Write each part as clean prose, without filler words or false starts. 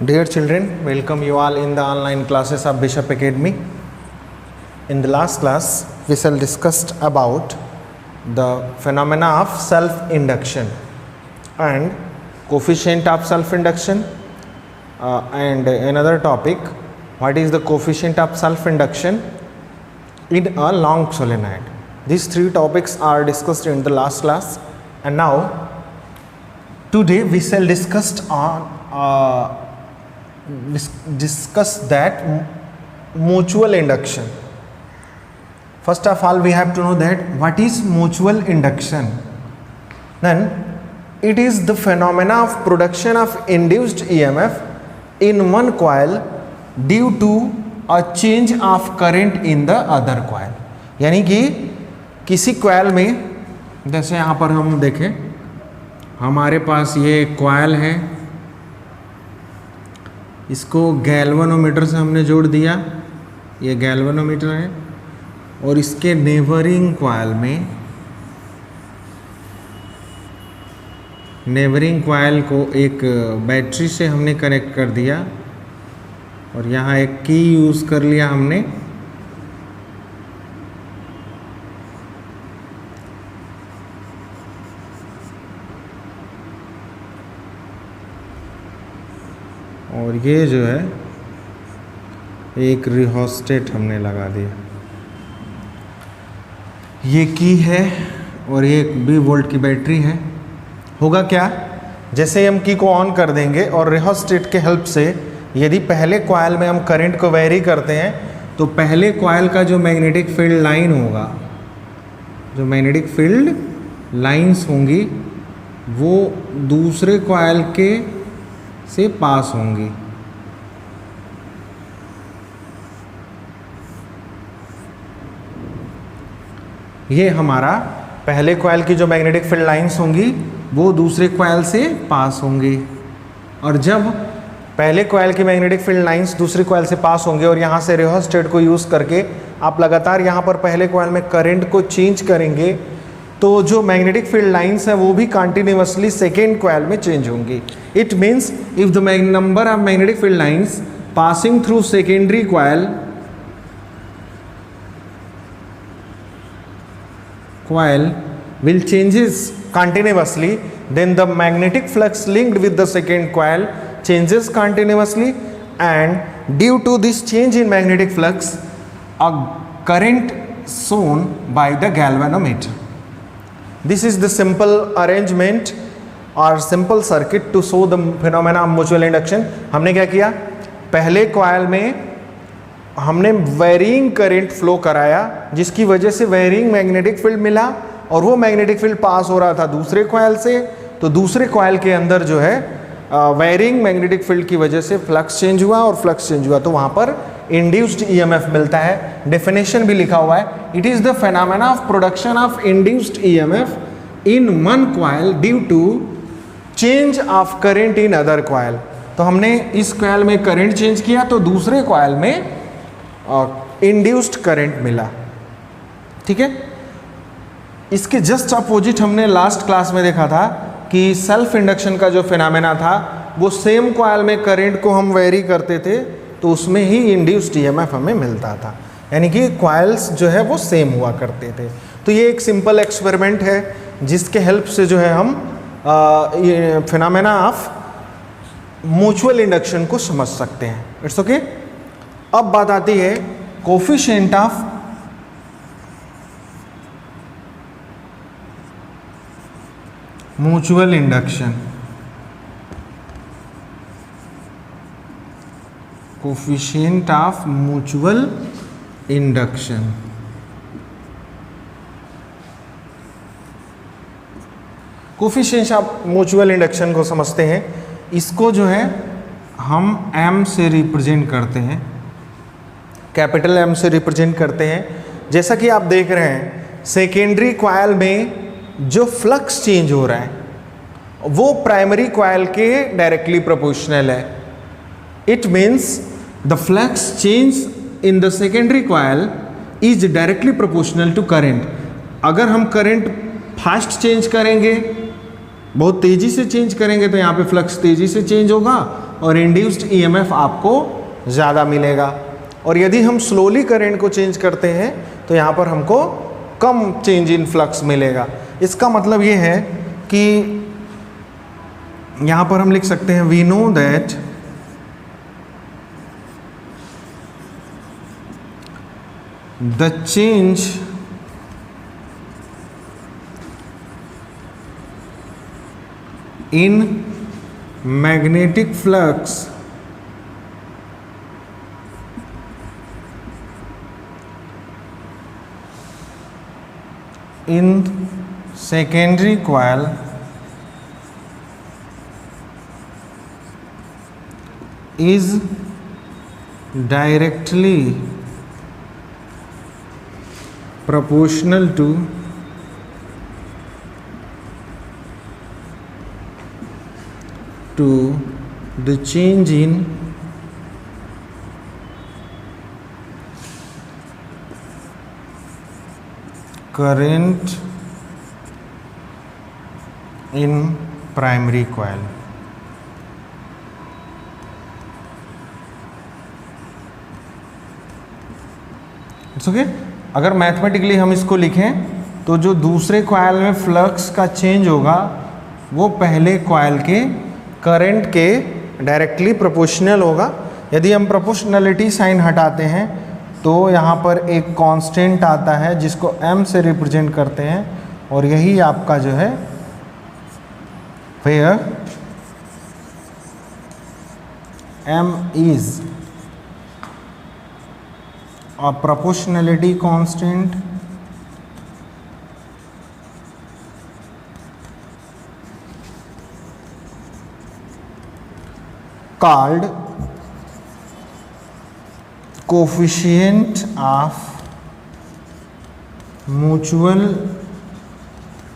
Dear children, welcome you all in the online classes of Bishop Academy. In the last class, we shall discussed about the phenomena of self-induction and coefficient of self-induction and another topic, what is the coefficient of self-induction in a long solenoid. These three topics are discussed in the last class, and now today we shall discuss that mutual induction. First of all, we have to know that what is mutual induction. Then it is the phenomena of production of induced EMF in one coil due to a change of current in the other coil. यानी कि किसी coil में, जैसे यहाँ पर हम देखें, हमारे पास ये कॉइल है, इसको गैल्वेनोमीटर से हमने जोड़ दिया, ये गैल्वेनोमीटर है, और इसके नेबरिंग कॉइल में, नेबरिंग कॉइल को एक बैटरी से हमने कनेक्ट कर दिया और यहाँ एक की यूज़ कर लिया हमने। और ये जो है एक रिहोस्टेट हमने लगा दिया, ये की है और ये 20 वोल्ट की बैटरी है। होगा क्या, जैसे हम की को ऑन कर देंगे और रिहोस्टेट के हेल्प से यदि पहले कॉइल में हम करंट को वेरी करते हैं तो पहले कॉइल का जो मैग्नेटिक फील्ड लाइन होगा, जो मैग्नेटिक फील्ड लाइंस होंगी वो दूसरे कॉइल के से पास होंगी। ये हमारा पहले कॉइल की जो मैग्नेटिक फील्ड लाइंस होंगी वो दूसरे कॉइल से पास होंगी, और जब पहले कॉइल की मैग्नेटिक फील्ड लाइंस दूसरे कॉइल से पास होंगे और यहाँ से रिहोस्टेट को यूज़ करके आप लगातार यहाँ पर पहले कॉइल में करंट को चेंज करेंगे तो जो मैग्नेटिक फील्ड लाइंस है वो भी कंटिन्यूअसली सेकेंड कॉइल में चेंज होंगी। It means if the number of magnetic field lines passing through secondary coil will changes continuously, then the magnetic flux linked with the second coil changes continuously, and due to this change in magnetic flux a current shown by the galvanometer. This is the simple arrangement or simple circuit to show the phenomena of mutual induction. हमने क्या किया, पहले coil में हमने varying current flow कराया जिसकी वजह से वेरिंग मैग्नेटिक फील्ड मिला और वो मैग्नेटिक फील्ड पास हो रहा था दूसरे कॉइल से, तो दूसरे कॉइल के अंदर जो है वेरिंग मैग्नेटिक फील्ड की वजह से फ्लक्स चेंज हुआ और फ्लक्स चेंज हुआ तो वहाँ पर इंड्यूस्ड ईएमएफ मिलता है। डेफिनेशन भी लिखा हुआ है, it is the phenomena of production of induced EMF in one coil due to change of current in other coil. तो हमने इस कॉइल में करंट चेंज किया तो दूसरे कॉइल में इंड्यूस्ड करंट मिला। ठीक है, इसके जस्ट अपोजिट हमने लास्ट क्लास में देखा था कि सेल्फ इंडक्शन का जो फिनोमेना था वो सेम कॉइल में करंट को हम वेरी करते थे तो उसमें ही इंड्यूस्ड ईएमएफ हमें मिलता था, यानी कि कॉइल्स जो है वो सेम हुआ करते थे। तो ये एक सिंपल एक्सपेरिमेंट है जिसके हेल्प से जो है हम फिनोमेना ऑफ म्यूचुअल इंडक्शन को समझ सकते हैं। It's okay. अब बात आती है coefficient of mutual induction. Coefficient of mutual induction, coefficient of mutual induction को समझते हैं। इसको जो है हम m से रिप्रेजेंट करते हैं, कैपिटल M से रिप्रेजेंट करते हैं। जैसा कि आप देख रहे हैं सेकेंडरी कॉइल में जो फ्लक्स चेंज हो रहा है वो प्राइमरी कॉइल के डायरेक्टली प्रोपोर्शनल है। It means the flux change in the secondary coil is directly proportional to current. अगर हम करंट फास्ट चेंज करेंगे, बहुत तेज़ी से चेंज करेंगे तो यहाँ पे फ्लक्स तेज़ी से चेंज होगा, और इंड्यूस्ड ईएमएफ आपको ज़्यादा मिलेगा। और यदि हम स्लोली करंट को चेंज करते हैं तो यहाँ पर हमको कम चेंज इन फ्लक्स मिलेगा। इसका मतलब ये है कि यहाँ पर हम लिख सकते हैं we know that the change in magnetic flux in secondary coil is directly proportional to the change in current in primary coil। It's okay. अगर मैथमेटिकली हम इसको लिखें तो जो दूसरे कॉइल में फ्लक्स का चेंज होगा वो पहले कॉइल के करंट के डायरेक्टली प्रोपोर्शनल होगा। यदि हम प्रोपोर्शनलिटी साइन हटाते हैं तो यहाँ पर एक कांस्टेंट आता है जिसको m से रिप्रेजेंट करते हैं और यही आपका जो है where m is a proportionality constant called coefficient of mutual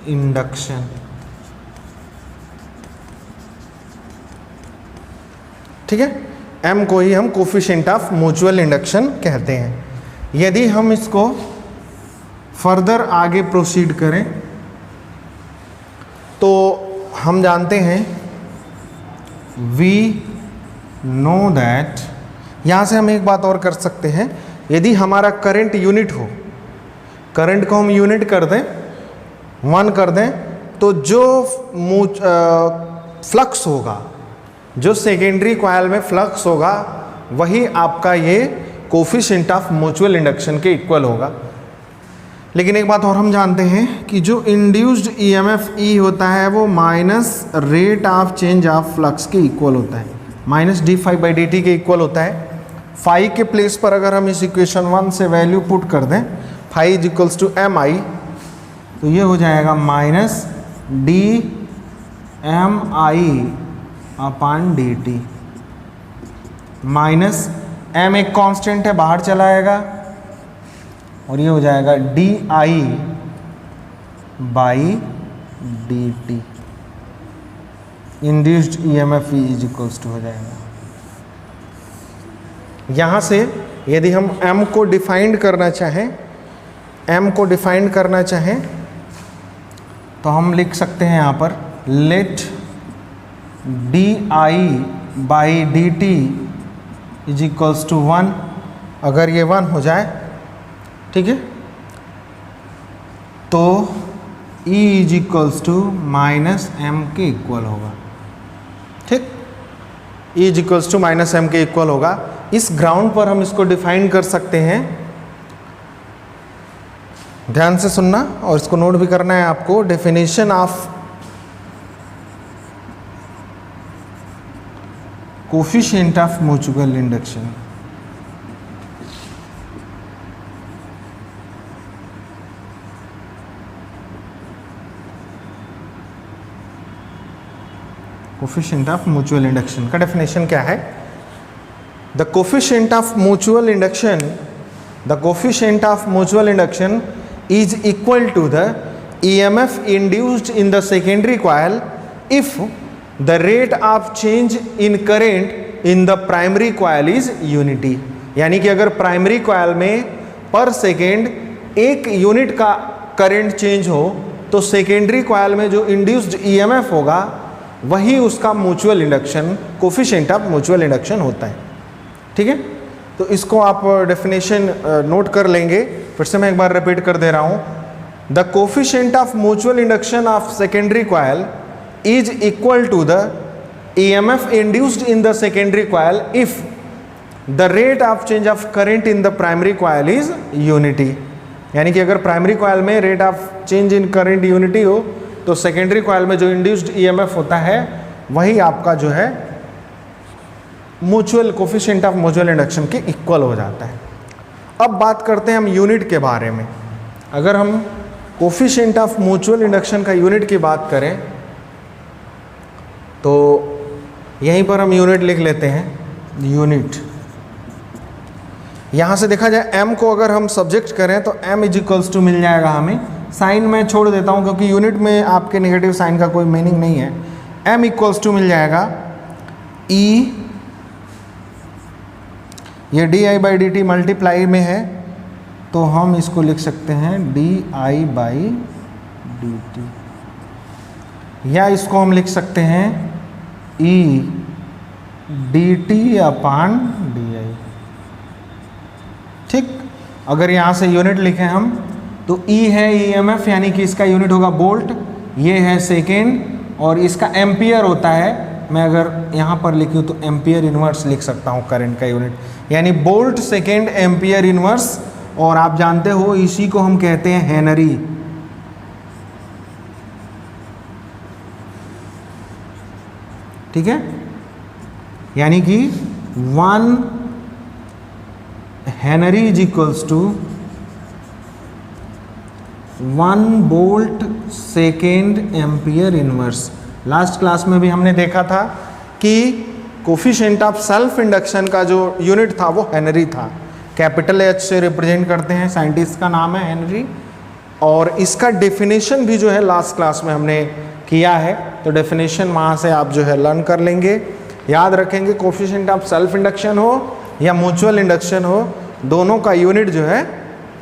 induction। ठीक है, m को ही हम कोफिशिएंट ऑफ म्यूचुअल इंडक्शन कहते हैं। यदि हम इसको फर्दर आगे प्रोसीड करें तो हम जानते हैं वी नो दैट, यहाँ से हम एक बात और कर सकते हैं, यदि हमारा करंट यूनिट हो, करंट को हम यूनिट कर दें 1 कर दें, तो जो फ्लक्स होगा, जो सेकेंडरी कॉइल में फ्लक्स होगा वही आपका ये कोफिशिएंट ऑफ म्यूचुअल इंडक्शन के इक्वल होगा। लेकिन एक बात और हम जानते हैं कि जो इंड्यूस्ड ईएमएफ ई होता है वो minus rate of change of flux के इक्वल होता है, माइनस d∅/dt के इक्वल होता है। फाई के प्लेस पर अगर हम इस इक्वेशन 1 से वैल्यू पुट कर दें, phi is equals to mi, तो ये हो जाएगा माइनस dmi/dt। माइनस m एक कांस्टेंट है, बाहर चला आएगा और ये हो जाएगा di/dt। Induced EMF is equals to हो जाएगा। यहाँ से यदि हम m को डिफाइंड करना चाहें, तो हम लिख सकते हैं यहाँ पर late di/dt is equals to 1। अगर ये 1 हो जाए, ठीक है, तो E is equals to minus M के इक्वल होगा। ठीक, E is equals to minus M के इक्वल होगा। इस ग्राउंड पर हम इसको डिफाइन कर सकते हैं। ध्यान से सुनना और इसको नोट भी करना है आपको। Definition of coefficient of mutual induction. Coefficient of mutual induction का डेफिनेशन क्या है? The coefficient of mutual induction is equal to the EMF induced in the secondary coil if the rate of change in current in the primary coil is unity। यानी कि अगर primary coil में पर second 1 unit का current change हो तो secondary coil में जो इंड्यूस्ड EMF होगा वही उसका mutual induction, coefficient of mutual induction होता है। ठीक है, तो इसको आप डेफिनेशन नोट कर लेंगे। फिर से मैं एक बार रिपीट कर दे रहा हूँ। The coefficient of mutual induction of secondary coil is equal to the EMF induced in the secondary coil if the rate of change of current in the primary coil is unity. यानी कि अगर primary coil में rate of change in current unity हो तो secondary coil में जो induced EMF होता है वही आपका जो है mutual coefficient of mutual induction के इक्वल हो जाता है। अब बात करते हैं हम यूनिट के बारे में। अगर हम कोफिशिएंट ऑफ म्यूचुअल इंडक्शन का यूनिट की बात करें तो यहीं पर हम यूनिट लिख लेते हैं। यूनिट यहाँ से देखा जाए m को अगर हम सब्जेक्ट करें तो m इज इक्वल्स टू मिल जाएगा हमें। साइन मैं छोड़ देता हूँ क्योंकि यूनिट में आपके नेगेटिव साइन का कोई मीनिंग नहीं है। m इक्वल्स टू मिल जाएगा e, ये di/dt मल्टीप्लाई में है तो हम इसको लिख सकते हैं di/dt, या इसको हम लिख सकते हैं e dt/di। ठीक, अगर यहाँ से यूनिट लिखें हम तो E है EMF, यानी कि इसका यूनिट होगा वोल्ट, ये है सेकेंड और इसका एम्पियर होता है। मैं अगर यहाँ पर लिखूँ तो एम्पियर इनवर्स लिख सकता हूँ करंट का यूनिट, यानी वोल्ट सेकेंड एम्पियर इनवर्स। और आप जानते हो इसी को हम कहते हैं हेनरी। ठीक है, यानी कि 1 henry is equals to 1 volt second ampere inverse. Last class में भी हमने देखा था कि कोफिशिएंट ऑफ सेल्फ इंडक्शन का जो यूनिट था वो हेनरी था। कैपिटल H से रिप्रेजेंट करते हैं, साइंटिस्ट का नाम है हेनरी। और इसका डेफिनेशन भी जो है लास्ट क्लास में हमने किया है, तो डेफिनेशन वहाँ से आप जो है लर्न कर लेंगे। याद रखेंगे कोफिशिएंट ऑफ सेल्फ इंडक्शन हो या म्यूचुअल इंडक्शन हो, दोनों का यूनिट जो है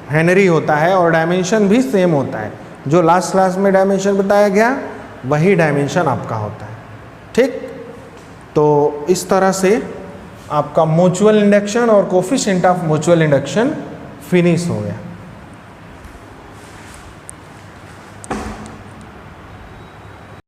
हेनरी होता है और डायमेंशन भी सेम होता है। जो लास्ट क्लास में डायमेंशन बताया गया वही डायमेंशन आपका होता है। ठीक, तो इस तरह से आपका म्यूचुअल इंडक्शन और coefficient of mutual induction finish हो गया।